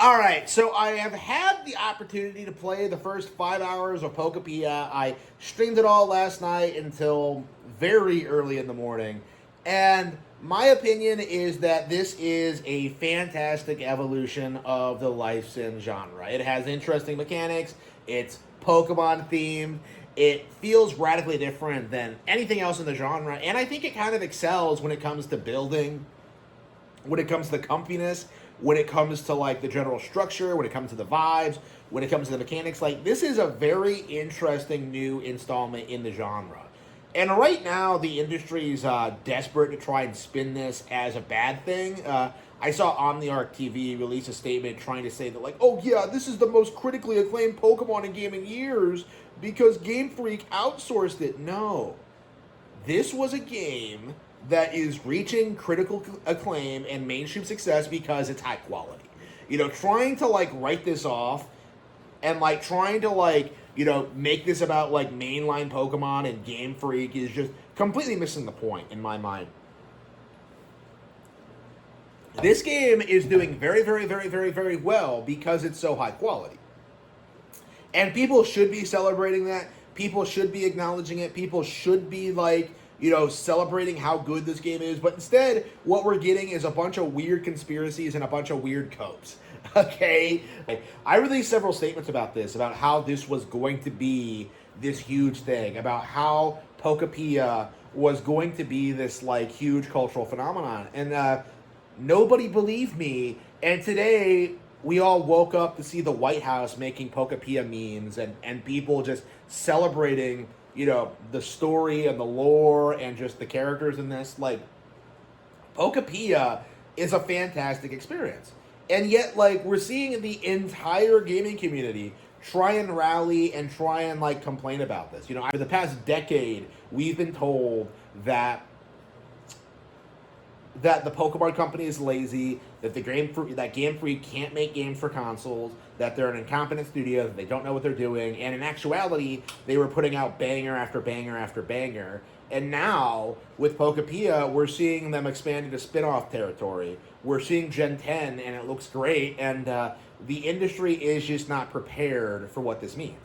All right, so I have had the opportunity to play the first 5 hours of Poképia. I streamed it all last night until very early in the morning, and my opinion is that this is a fantastic evolution of the life sim genre. It has interesting mechanics. It's Pokemon themed. It feels radically different than anything else in the genre, and I think it kind of excels when it comes to building, when it comes to the comfiness, when it comes to like the general structure, when it comes to the vibes, when it comes to the mechanics. Like, this is a very interesting new installment in the genre. And right now, the industry's desperate to try and spin this as a bad thing. I saw OmniArc TV release a statement trying to say that, like, oh yeah, this is the most critically acclaimed Pokemon in gaming years because Game Freak outsourced it. No, this was a game that is reaching critical acclaim and mainstream success because it's high quality. Trying to like write this off and like trying to like make this about like mainline Pokemon and Game Freak is just completely missing the point in my mind. This game is doing very, very, very, very, very well because it's so high quality. And people should be celebrating that. People should be acknowledging it. People should be like, celebrating how good this game is. But instead, what we're getting is a bunch of weird conspiracies and a bunch of weird copes. Okay? I released several statements about this, about how this was going to be this huge thing, about how Poképia was going to be this, like, huge cultural phenomenon. And nobody believed me. And today, we all woke up to see the White House making Poképia memes and people just celebrating, the story and the lore and just the characters in this. Like, Poképia is a fantastic experience. And yet, like, we're seeing the entire gaming community try and rally and try and, like, complain about this. For the past decade, we've been told that the Pokemon Company is lazy, that Game Freak can't make games for consoles, that they're an incompetent studio, that they don't know what they're doing, and in actuality, they were putting out banger after banger after banger. And now, with Poképia, we're seeing them expand into spin-off territory. We're seeing Gen 10, and it looks great, and the industry is just not prepared for what this means.